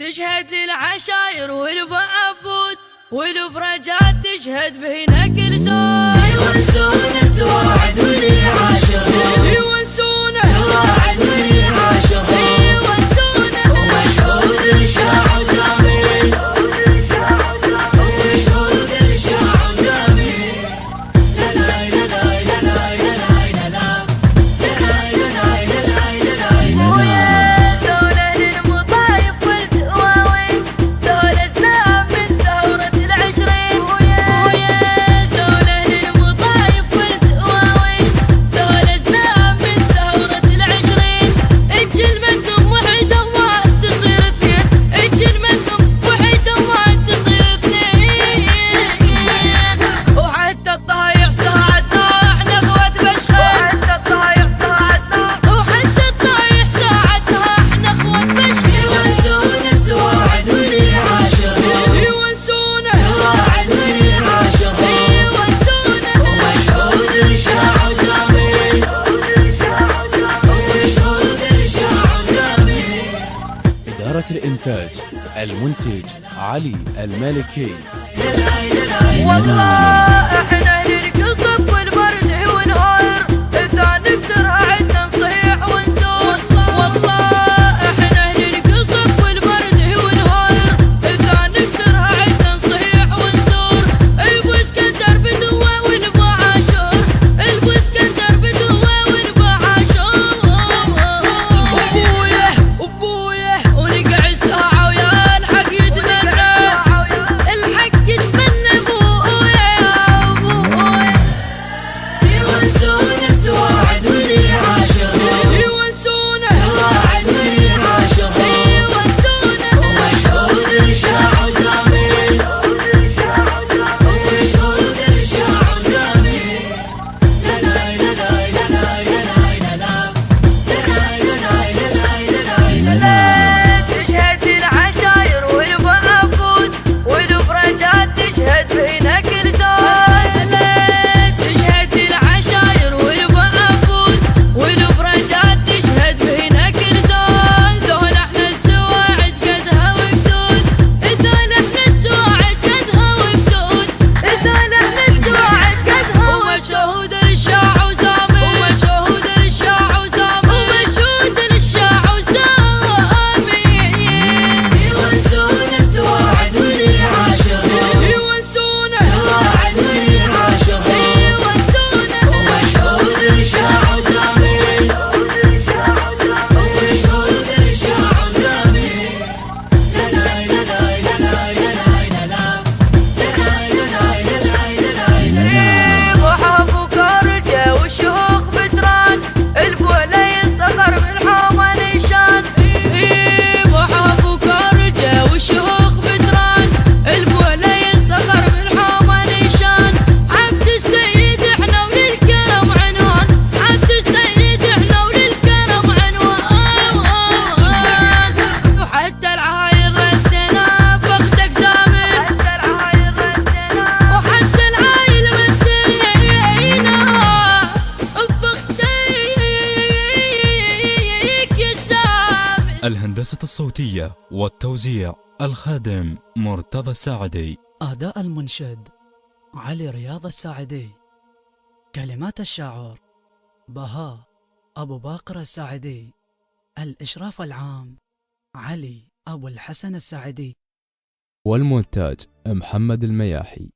تشهد للعشاير والبعبود والفرجات تشهد بهنا كل زود يونسون السواعد واللي عاشرهم يونسونه سواعد واللي عاشرهم يونسونه ومشهود الشاع وزامل ومشهود الشاع وزامل لا لا لا لا لا لا لا لا الإنتاج المنتج علي المالكي. والله احنا للقصب والبرد ونهار اذا نقدرها عدنا نصيح ونزور. والله احنا للقصب والبرد ونهار اذا نقدرها عدنا نصيح ونزور. ابو اسكندر بدوه والبو عاشور ابو اسكندر بدوه والبو عاشور. ابويا ونقعد ساعه ويا الحق يتمنى الحق يتمنى ابويا ابويا. يونسون السواعد واللي عاشرهم يونسونه سواعد واللي عاشرهم يونسونه ومشهود الشاع وزامل ومشهود الشاع وزامل لا لا لا لا لا لا لا تشهد العشاير والبعبود والفرجات تشهد بهنا كل زود. تشهد العشاير والبعبود والفرجات تشهد بهنا كل زود. ذول احنا السواعد قدها وقدود ذول احنا السواعد قدها وقدود ذول احنا السواعد قدها ومشهود الشاع وزامل ومشهود الشاع وزامل ومشهود الشاع وزامل. يونسون السواعد واللي عاشرهم يونسونه سواعد واللي عاشرهم يونسونه ومشهود الشاع وزامل ومشهود الشاع وزامل لا لا لا لا لا لا لا وحاب وكرجة والشهوق بدران البولي الصغر بالحومة نيشان. وحاب وكرجة والشهوق بدران البولي الصغر بالحومة نيشان. عبد السيد احنا وللكرم عنوان عبد السيد احنا وللكرم عنوان. وحتى العاير ردنا بختك زامل وحتى العاير ردنا وحتى العاير ردينا بختك يا زامل. الهندسة الصوتية والتوزيع الخادم مرتضى الساعدي. أداء المنشد علي رياض الساعدي. كلمات الشاعر بهاء أبو باقر الساعدي. الإشراف العام علي أبو الحسن الساعدي. والمونتاج محمد المياحي.